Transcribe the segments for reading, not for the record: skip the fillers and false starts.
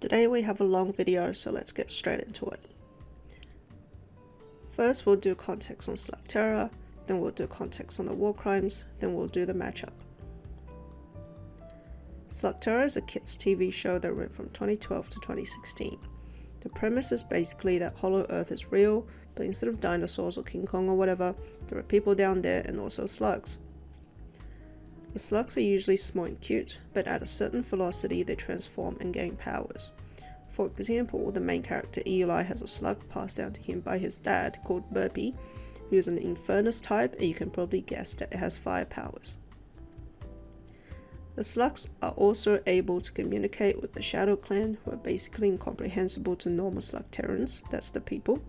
Today we have a long video, so let's get straight into it. First we'll do context on Slugterra, then we'll do context on the war crimes, then we'll do the matchup. Slugterra is a kids TV show that ran from 2012 to 2016. The premise is basically that Hollow Earth is real, but instead of dinosaurs or King Kong or whatever, there are people down there and also slugs. The slugs are usually small and cute, but at a certain velocity they transform and gain powers. For example, the main character Eli has a slug passed down to him by his dad called Burpee, who is an Infernus type, and you can probably guess that it has fire powers. The slugs are also able to communicate with the Shadow Clan, who are basically incomprehensible to normal Slugterrans, that's the people,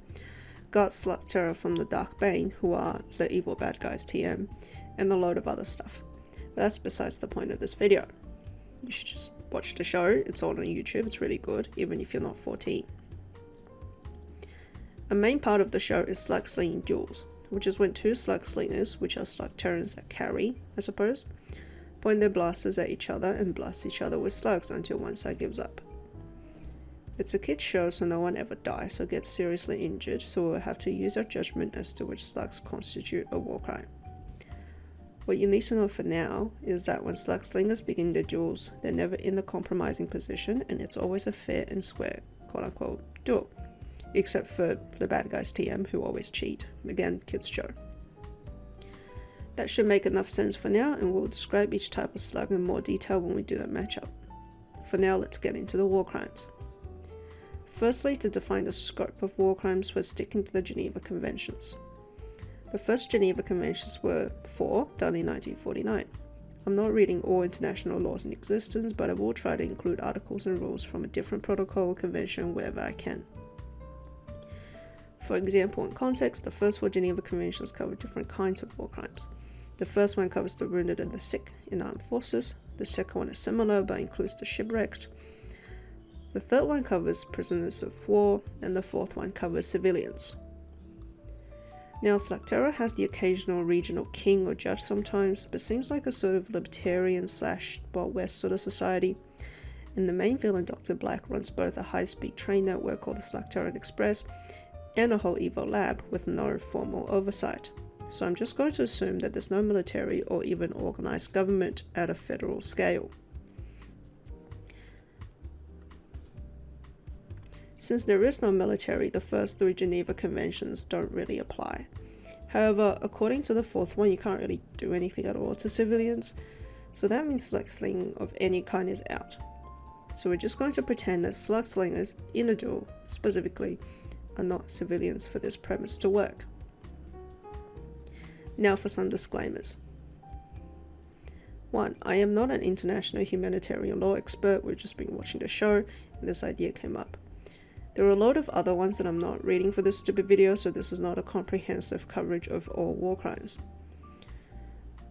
guard Slugterra from the Dark Bane, who are the evil bad guys TM, and a load of other stuff. But that's besides the point of this video. You should just watch the show, it's all on YouTube, it's really good, even if you're not 14. A main part of the show is slug slinging duels, which is when two slug slingers, which are Slugterrans that carry, I suppose, point their blasters at each other and blast each other with slugs until one side gives up. It's a kids show, so no one ever dies or gets seriously injured, so we'll have to use our judgment as to which slugs constitute a war crime. What you need to know for now is that when slug slingers begin their duels, they're never in a compromising position and it's always a fair and square quote-unquote duel. Except for the bad guys TM who always cheat. Again, kids show. That should make enough sense for now, and we'll describe each type of slug in more detail when we do the matchup. For now, let's get into the war crimes. Firstly, to define the scope of war crimes, we're sticking to the Geneva Conventions. The first Geneva Conventions were 4, done in 1949. I'm not reading all international laws in existence, but I will try to include articles and rules from a different protocol or convention wherever I can. For example, in context, the first 4 Geneva Conventions cover different kinds of war crimes. The first one covers the wounded and the sick in armed forces, the second one is similar but includes the shipwrecked, the third one covers prisoners of war, and the fourth one covers civilians. Now, Slugterra has the occasional regional king or judge sometimes, but seems like a sort of libertarian / Wild West sort of society. And the main villain, Dr. Black, runs both a high-speed train network called the Slugterran Express and a whole evil lab with no formal oversight. So I'm just going to assume that there's no military or even organized government at a federal scale. Since there is no military, the first 3 Geneva Conventions don't really apply. However, according to the fourth one, you can't really do anything at all to civilians, so that means slug slinging of any kind is out. So we're just going to pretend that slug slingers in a duel, specifically, are not civilians for this premise to work. Now for some disclaimers. 1. I am not an international humanitarian law expert, we've just been watching the show and this idea came up. There are a lot of other ones that I'm not reading for this stupid video, so this is not a comprehensive coverage of all war crimes.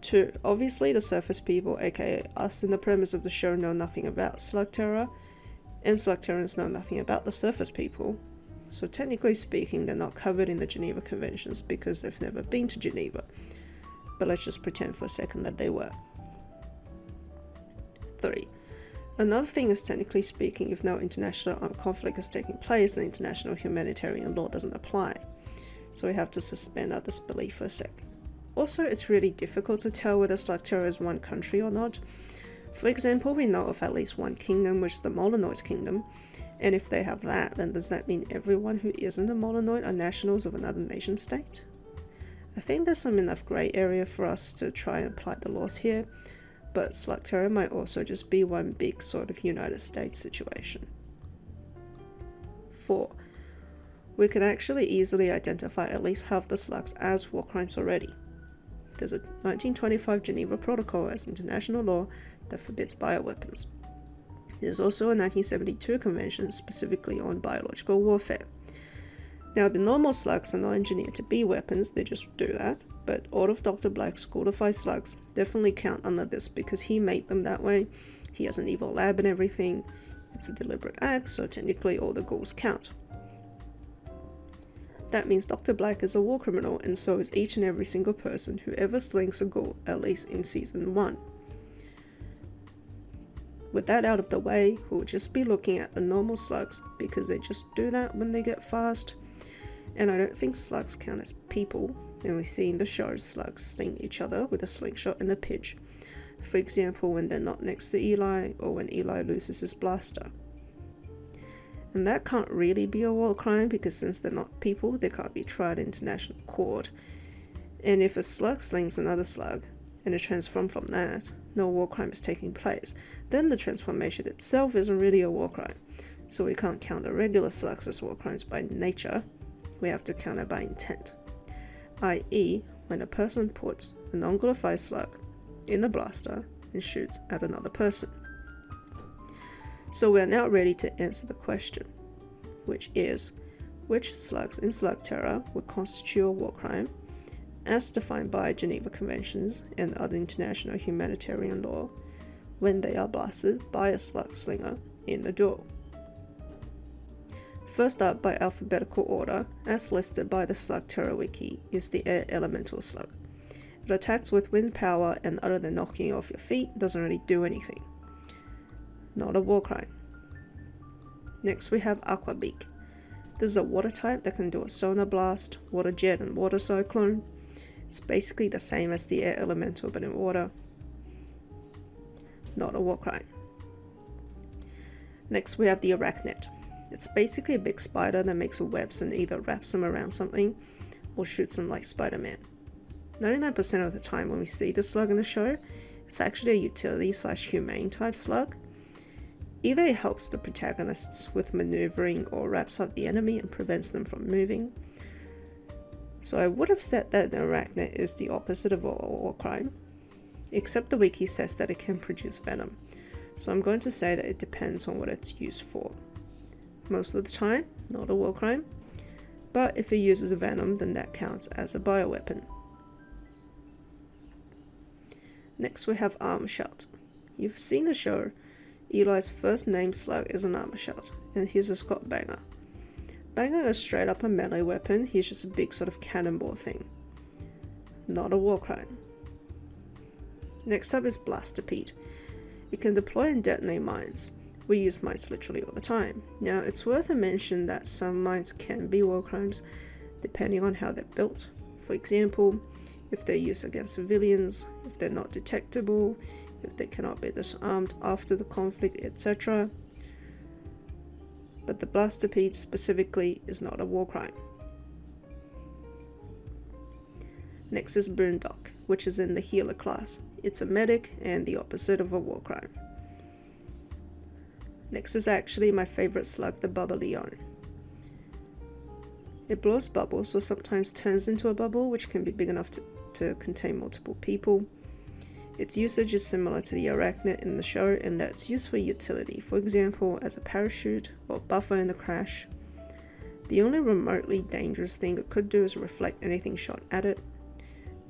2. Obviously the surface people, aka us in the premise of the show, know nothing about Slugterra, and Slugterrans know nothing about the surface people, so technically speaking they're not covered in the Geneva Conventions because they've never been to Geneva, but let's just pretend for a second that they were. 3. Another thing is, technically speaking, if no international armed conflict is taking place, then international humanitarian law doesn't apply. So we have to suspend our disbelief for a sec. Also, it's really difficult to tell whether Slugterra is one country or not. For example, we know of at least one kingdom, which is the Molinoid Kingdom, and if they have that, then does that mean everyone who isn't a Molinoid are nationals of another nation state? I think there's some enough grey area for us to try and apply the laws here, but Slugterra might also just be one big sort of United States situation. 4. We can actually easily identify at least half the slugs as war crimes already. There's a 1925 Geneva Protocol as international law that forbids bioweapons. There's also a 1972 convention specifically on biological warfare. Now, the normal slugs are not engineered to be weapons, they just do that, but all of Dr. Black's codified slugs definitely count under this because he made them that way. He has an evil lab and everything. It's a deliberate act, so technically all the ghouls count. That means Dr. Black is a war criminal, and so is each and every single person who ever slings a ghoul, at least in season 1. with that out of the way, we'll just be looking at the normal slugs because they just do that when they get fast. And I don't think slugs count as people, and we see in the show slugs sling each other with a slingshot and a pitch. For example, when they're not next to Eli, or when Eli loses his blaster. And that can't really be a war crime because since they're not people, they can't be tried in international court. And if a slug slings another slug, and it transforms from that, no war crime is taking place, then the transformation itself isn't really a war crime. So we can't count the regular slugs as war crimes by nature, we have to count it by intent. I.e., when a person puts a non-glorified slug in the blaster and shoots at another person. So we are now ready to answer the question, which is, which slugs in Slugterra would constitute a war crime, as defined by Geneva Conventions and other international humanitarian law, when they are blasted by a slug slinger in the duel. First up by alphabetical order, as listed by the Slugterra wiki, is the air elemental slug. It attacks with wind power and other than knocking you off your feet, doesn't really do anything. Not a war crime. Next we have Aquabeak. This is a water type that can do a sonar blast, water jet and water cyclone. It's basically the same as the air elemental but in water. Not a war crime. Next we have the Arachnid. It's basically a big spider that makes webs and either wraps them around something or shoots them like Spider-Man. 99% of the time when we see the slug in the show, it's actually a utility/humane type slug. Either it helps the protagonists with maneuvering or wraps up the enemy and prevents them from moving. So I would have said that the Arachnid is the opposite of a war crime, except the wiki says that it can produce venom. So I'm going to say that it depends on what it's used for. Most of the time, not a war crime, but if it uses venom, then that counts as a bioweapon. Next we have Armor Shout. You've seen the show. Eli's first named slug is an Armor Shout, and he's a Scott Banger. Banger is straight up a melee weapon, he's just a big sort of cannonball thing. Not a war crime. Next up is Blaster Pete. It can deploy and detonate mines. We use mines literally all the time. Now it's worth a mention that some mines can be war crimes depending on how they're built. For example, if they're used against civilians, if they're not detectable, if they cannot be disarmed after the conflict, etc. But the Blaster Pete specifically is not a war crime. Next is Boondock, which is in the healer class. It's a medic and the opposite of a war crime. Next is actually my favorite slug, the Bubbleon. It blows bubbles or sometimes turns into a bubble which can be big enough to contain multiple people. Its usage is similar to the Arachnid in the show in that it's used for utility, for example as a parachute or buffer in the crash. The only remotely dangerous thing it could do is reflect anything shot at it.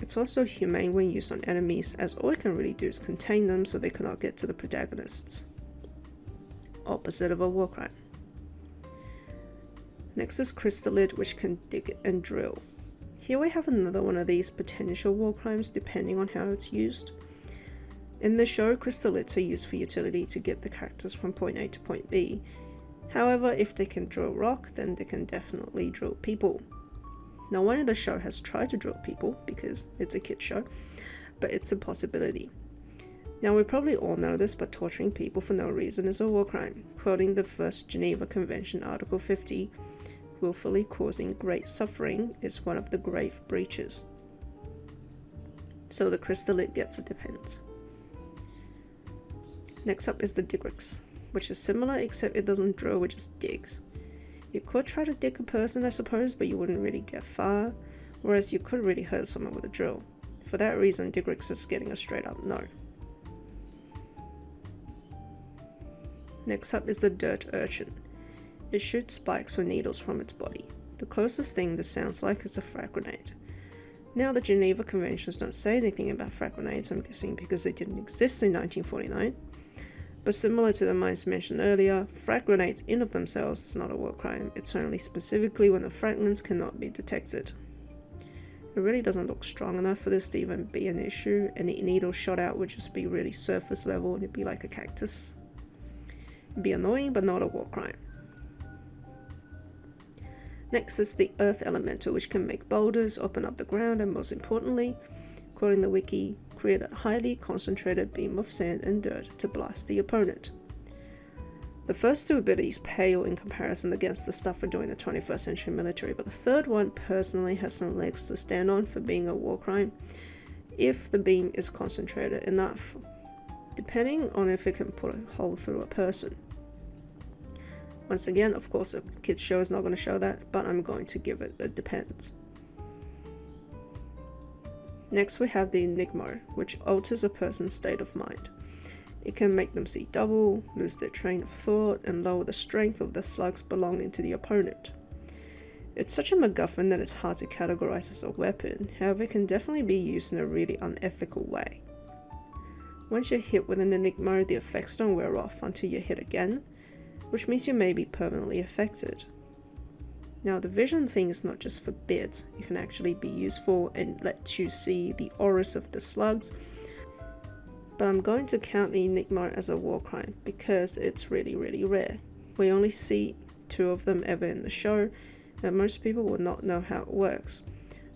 It's also humane when used on enemies, as all it can really do is contain them so they cannot get to the protagonists. Opposite of a war crime. Next is Crystallid, which can dig and drill. Here we have another one of these potential war crimes depending on how it's used. In the show, Crystallids are used for utility to get the characters from point A to point B. However, if they can drill rock, then they can definitely drill people. No one in the show has tried to drill people because it's a kid show, but it's a possibility. Now we probably all know this, but torturing people for no reason is a war crime. Quoting the first Geneva Convention Article 50, willfully causing great suffering is one of the grave breaches. So the Crystallid gets a depends. Next up is the Digrix, which is similar except it doesn't drill, it just digs. You could try to dig a person, I suppose, but you wouldn't really get far, whereas you could really hurt someone with a drill. For that reason, Digrix is getting a straight up no. Next up is the Dirt Urchin. It shoots spikes or needles from its body. The closest thing this sounds like is a frag grenade. Now the Geneva Conventions don't say anything about frag grenades, I'm guessing because they didn't exist in 1949. But similar to the mines mentioned earlier, frag grenades in of themselves is not a war crime, it's only specifically when the fragments cannot be detected. It really doesn't look strong enough for this to even be an issue. Any needle shot out would just be really surface level and it'd be like a cactus. Be annoying but not a war crime. Next is the Earth Elemental, which can make boulders, open up the ground, and most importantly, quoting the wiki, create a highly concentrated beam of sand and dirt to blast the opponent. The first two abilities pale in comparison against the stuff we're doing in the 21st century military, but the third one personally has some legs to stand on for being a war crime if the beam is concentrated enough, depending on if it can put a hole through a person. Once again, of course, a kid's show is not going to show that, but I'm going to give it a depends. Next we have the Enigma, which alters a person's state of mind. It can make them see double, lose their train of thought, and lower the strength of the slugs belonging to the opponent. It's such a MacGuffin that it's hard to categorize as a weapon, however it can definitely be used in a really unethical way. Once you're hit with an Enigma, the effects don't wear off until you're hit again, which means you may be permanently affected. Now the vision thing is not just for bits, it can actually be useful and lets you see the auras of the slugs, but I'm going to count the Enigma as a war crime because it's really rare. We only see 2 of them ever in the show, and most people will not know how it works.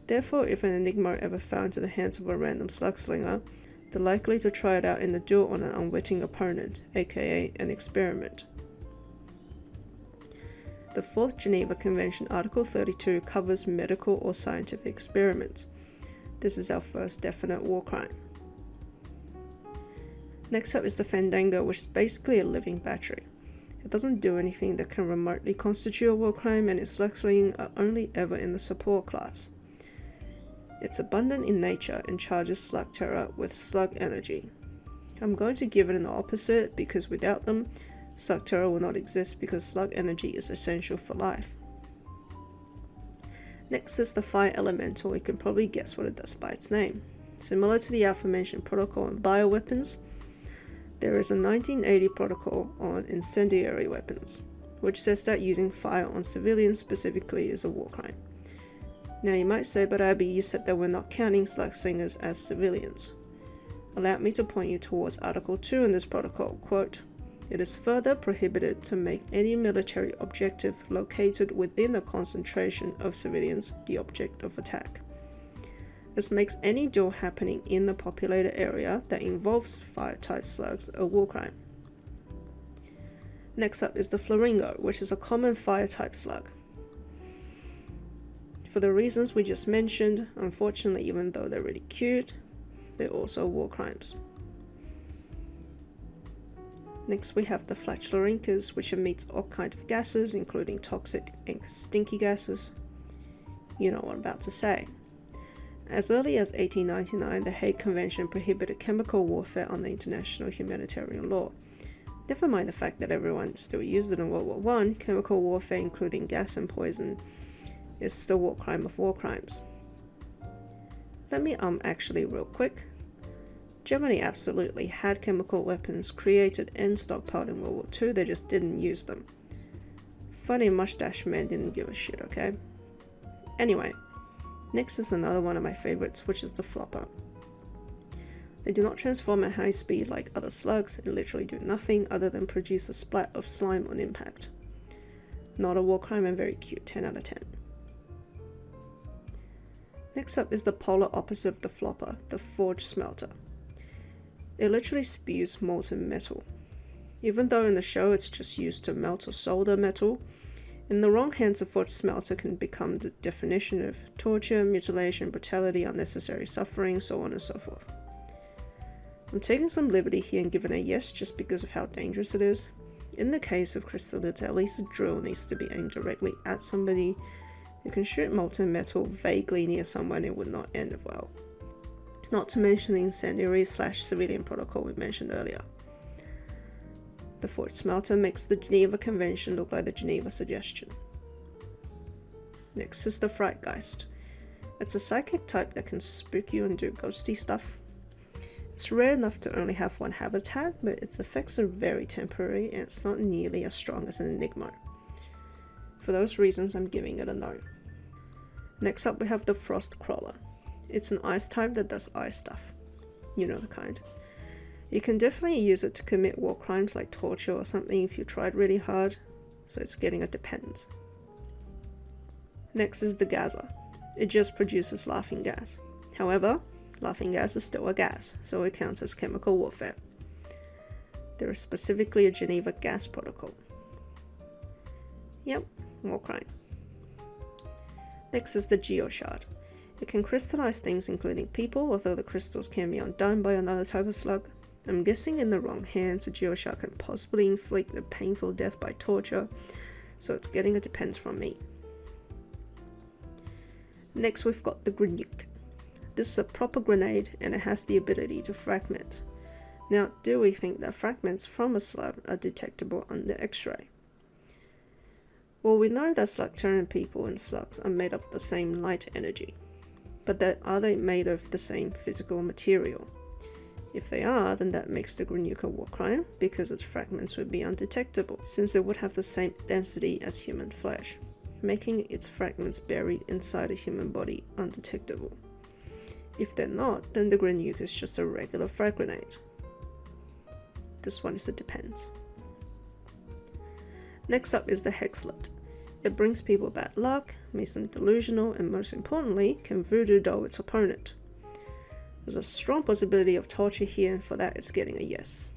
Therefore, if an Enigma ever fell into the hands of a random slug slinger, they're likely to try it out in the duel on an unwitting opponent, aka an experiment. The 4th Geneva Convention Article 32 covers medical or scientific experiments. This is our first definite war crime. Next up is the Fandango, which is basically a living battery. It doesn't do anything that can remotely constitute a war crime, and its slug slinging are only ever in the support class. It's abundant in nature and charges Slugterra with slug energy. I'm going to give it an opposite because without them, Slugterra will not exist because slug energy is essential for life. Next is the Fire Elemental. You can probably guess what it does by its name. Similar to the aforementioned protocol on bioweapons, there is a 1980 protocol on incendiary weapons, which says that using fire on civilians specifically is a war crime. Now you might say, but Abby, you said that we're not counting slug slingers as civilians. Allow me to point you towards Article 2 in this protocol, quote, "It is further prohibited to make any military objective located within a concentration of civilians the object of attack. This makes any duel happening in the populated area that involves fire-type slugs a war crime." Next up is the Flamingo, which is a common fire-type slug. For the reasons we just mentioned, unfortunately, even though they're really cute, they're also war crimes. Next we have the Flatularincas, which emits all kinds of gases, including toxic and stinky gases. You know what I'm about to say. As early as 1899, the Hague Convention prohibited chemical warfare under international humanitarian law. Never mind the fact that everyone still used it in World War I, chemical warfare, including gas and poison, is still war crime of war crimes. Let me actually real quick. Germany absolutely had chemical weapons created and stockpiled in World War II, they just didn't use them. Funny mustache man didn't give a shit, okay? Anyway, next is another one of my favorites, which is the Flopper. They do not transform at high speed like other slugs and literally do nothing other than produce a splat of slime on impact. Not a war crime and very cute, 10 out of 10. Next up is the polar opposite of the Flopper, the Forge Smelter. It literally spews molten metal. Even though in the show it's just used to melt or solder metal, in the wrong hands a forged smelter can become the definition of torture, mutilation, brutality, unnecessary suffering, so on and so forth. I'm taking some liberty here and giving a yes just because of how dangerous it is. In the case of crystallite, at least a drill needs to be aimed directly at somebody. You can shoot molten metal vaguely near someone, it would not end well. Not to mention the incendiary/civilian protocol we mentioned earlier. The Forged Smelter makes the Geneva Convention look like the Geneva Suggestion. Next is the Frightgeist. It's a psychic type that can spook you and do ghosty stuff. It's rare enough to only have one habitat, but its effects are very temporary and it's not nearly as strong as an Enigma. For those reasons, I'm giving it a no. Next up we have the Frost Crawler. It's an ice type that does ice stuff. You know the kind. You can definitely use it to commit war crimes like torture or something if you tried really hard, so it's getting a depends. Next is the Gazer. It just produces laughing gas. However, laughing gas is still a gas, so it counts as chemical warfare. There is specifically a Geneva Gas Protocol. Yep, war crime. Next is the Geoshard. It can crystallize things including people, although the crystals can be undone by another type of slug. I'm guessing in the wrong hands, a Geoshard can possibly inflict a painful death by torture, so it's getting a depends from me. Next we've got the Grenade. This is a proper grenade and it has the ability to fragment. Now, do we think that fragments from a slug are detectable under X-ray? Well, we know that Slugterran people and slugs are made of the same light energy, but are they made of the same physical material? If they are, then that makes the Grenade a war crime because its fragments would be undetectable, since it would have the same density as human flesh, making its fragments buried inside a human body undetectable. If they're not, then the Grenade is just a regular frag grenade. This one is the depends. Next up is the Hexlet. It brings people bad luck, makes them delusional, and most importantly, can voodoo doll its opponent. There's a strong possibility of torture here, and for that it's getting a yes.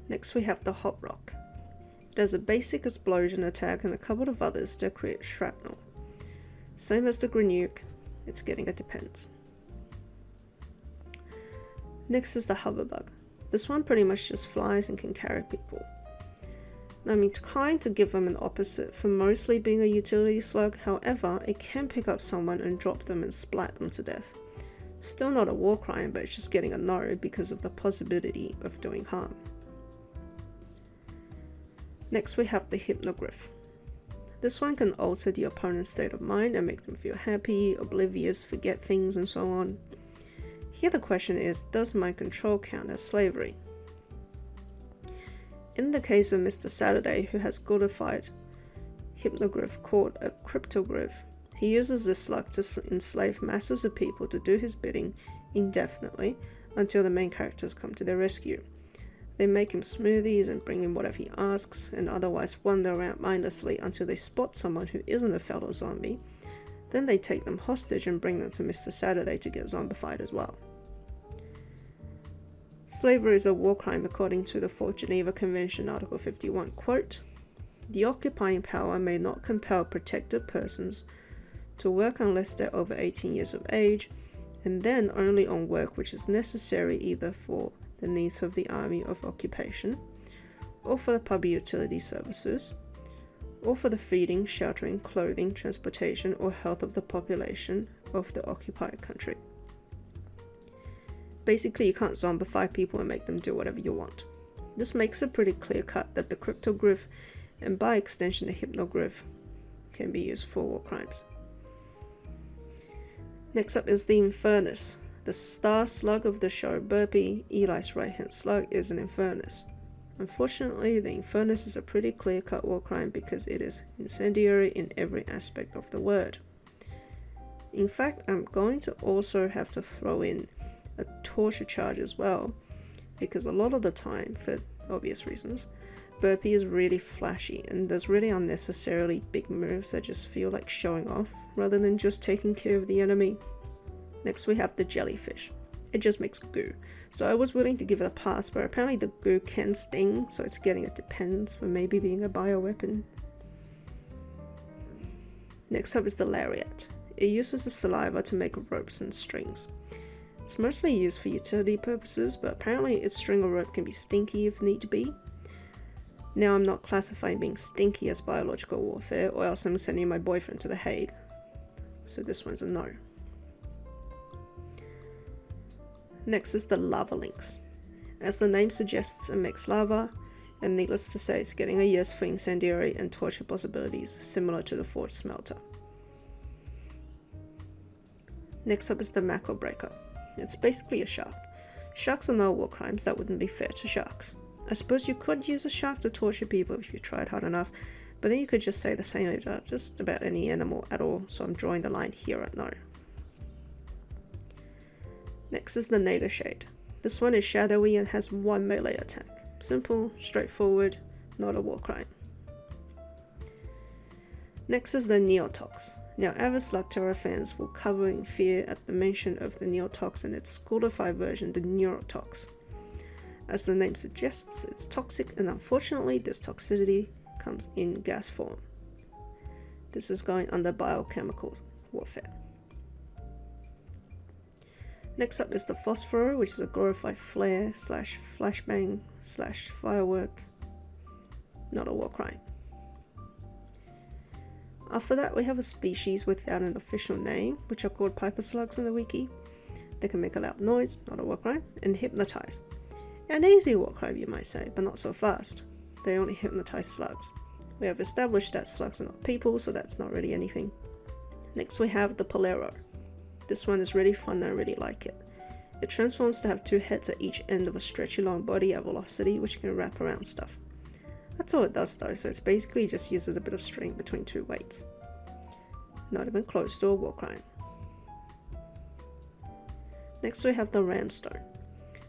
Next we have the Hot Rock. It has a basic explosion attack and a couple of others that create shrapnel. Same as the Grenade, it's getting a depends. Next is the Hoverbug. This one pretty much just flies and can carry people. I'm inclined to give them an opposite for mostly being a utility slug, however, it can pick up someone and drop them and splat them to death. Still not a war crime, but it's just getting a no because of the possibility of doing harm. Next we have the Hypnogryph. This one can alter the opponent's state of mind and make them feel happy, oblivious, forget things and so on. Here the question is, does mind control count as slavery? In the case of Mr. Saturday, who has godified Hypnogryph called a cryptogryph, he uses this slug to enslave masses of people to do his bidding indefinitely until the main characters come to their rescue. They make him smoothies and bring him whatever he asks, and otherwise wander around mindlessly until they spot someone who isn't a fellow zombie. Then they take them hostage and bring them to Mr. Saturday to get zombified as well. Slavery is a war crime according to the 4th Geneva Convention Article 51, quote, "The occupying power may not compel protected persons to work unless they're over 18 years of age, and then only on work which is necessary either for the needs of the army of occupation, or for the public utility services, or for the feeding, sheltering, clothing, transportation, or health of the population of the occupied country." Basically, you can't zombify people and make them do whatever you want. This makes it pretty clear cut that the cryptogryph, and by extension the hypnogryph, can be used for war crimes. Next up is the Infernus. The star slug of the show Burpee, Eli's right-hand slug, is an Infernus. Unfortunately, the Infernus is a pretty clear-cut war crime because it is incendiary in every aspect of the word. In fact, I'm going to also have to throw in a torture charge as well, because a lot of the time, for obvious reasons, Burpee is really flashy and does really unnecessarily big moves that just feel like showing off rather than just taking care of the enemy. Next we have the Jellyfish. It just makes goo, so I was willing to give it a pass, but apparently the goo can sting, so it's getting a depends for maybe being a bioweapon. Next up is the Lariat. It uses the saliva to make ropes and strings. It's mostly used for utility purposes, but apparently its string or rope can be stinky if need be. Now I'm not classifying being stinky as biological warfare, or else I'm sending my boyfriend to The Hague. So this one's a no. Next is the Lava Lynx. As the name suggests, it makes lava, and needless to say it's getting a yes for incendiary and torture possibilities similar to the Forge Smelter. Next up is the Mackerel Breaker. It's basically a shark. Sharks are no war crimes, that wouldn't be fair to sharks. I suppose you could use a shark to torture people if you tried hard enough, but then you could just say the same about just about any animal at all, so I'm drawing the line here at no. Next is the Nega Shade. This one is shadowy and has one melee attack. Simple, straightforward, not a war crime. Next is the Neotox. Now avid Slugterra fans will cover in fear at the mention of the Neotox and its qualified version, the Neurotox. As the name suggests, it's toxic, and unfortunately this toxicity comes in gas form. This is going under biochemical warfare. Next up is the Phosphor, which is a glorified flare / flashbang / firework. Not a war crime. After that, we have a species without an official name, which are called Piper Slugs in the wiki. They can make a loud noise, not a war crime, and hypnotize. An easy war crime, you might say, but not so fast. They only hypnotize slugs. We have established that slugs are not people, so that's not really anything. Next we have the Polero. This one is really fun and I really like it. It transforms to have two heads at each end of a stretchy long body at velocity, which can wrap around stuff. That's all it does though, so it's basically just uses a bit of string between two weights. Not even close to a war crime. Next we have the Ramstone.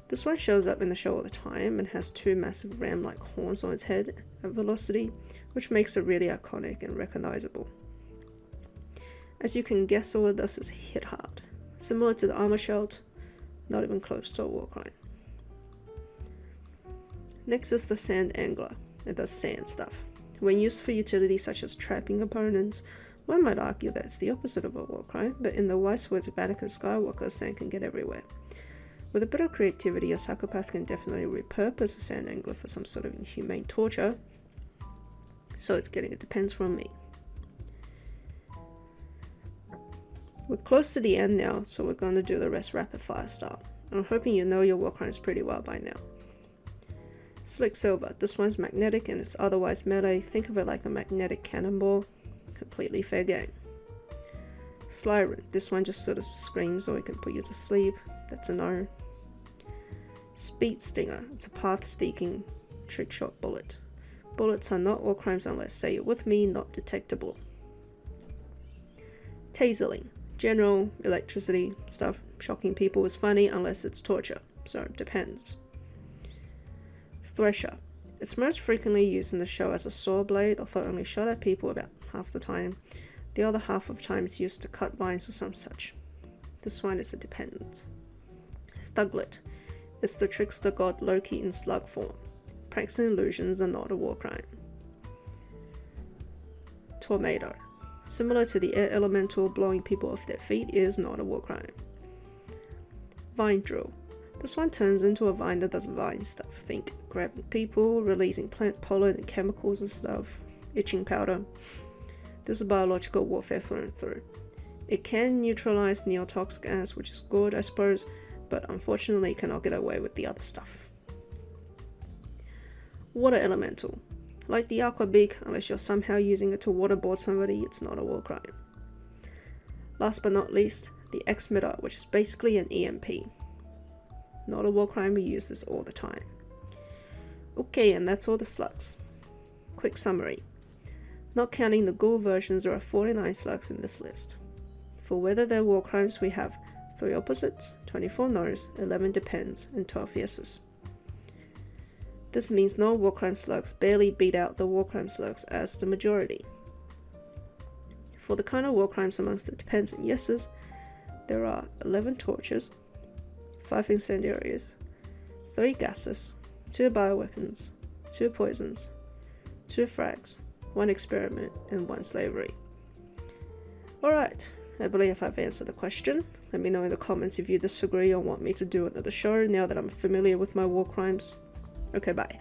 This one shows up in the show all the time and has two massive ram-like horns on its head at velocity, which makes it really iconic and recognizable. As you can guess, all it does is hit hard. Similar to the Armor Shelt, not even close to a war crime. Next is the Sand Angler. It does sand stuff. When used for utilities such as trapping opponents, one might argue that it's the opposite of a war crime, but in the wise words of Anakin Skywalker, sand can get everywhere. With a bit of creativity, a psychopath can definitely repurpose a sand angler for some sort of inhumane torture, so it's getting a depends from me. We're close to the end now, so we're going to do the rest rapid fire style. I'm hoping you know your war crimes pretty well by now. Slick Silver. This one's magnetic and it's otherwise melee. Think of it like a magnetic cannonball. Completely fair game. Slyrin. This one just sort of screams or it can put you to sleep. That's a no. Speed Stinger. It's a path-seeking trick shot bullet. Bullets are not war crimes unless, say it with me, not detectable. Taserling. General electricity stuff. Shocking people is funny unless it's torture, so it depends. Thresher. It's most frequently used in the show as a saw blade, although only shot at people about half the time. The other half of the time it's used to cut vines or some such. This one is a depends. Thuglet. It's the trickster god Loki in slug form. Pranks and illusions are not a war crime. Tornado. Similar to the air elemental, blowing people off their feet is not a war crime. Vine Drill. This one turns into a vine that does vine stuff. Think grabbing people, releasing plant pollen and chemicals and stuff, itching powder. This is biological warfare through and through. It can neutralize neotox gas, which is good I suppose, but unfortunately cannot get away with the other stuff. Water Elemental. Like the Aqua Beak, unless you're somehow using it to waterboard somebody, it's not a war crime. Last but not least, the X-Mitter, which is basically an EMP. Not a war crime, we use this all the time. Okay, and that's all the slugs. Quick summary. Not counting the ghoul versions, there are 49 slugs in this list. For whether they're war crimes, we have 3 opposites, 24 no's, 11 depends, and 12 yeses. This means no war crime slugs barely beat out the war crime slugs as the majority. For the kind of war crimes amongst the depends and yeses, there are 11 tortures, 5 incendiaries, 3 gases, 2 bioweapons, 2 poisons, 2 frags, 1 experiment, and 1 slavery. Alright, I believe I've answered the question. Let me know in the comments if you disagree or want me to do another show now that I'm familiar with my war crimes. Okay, bye.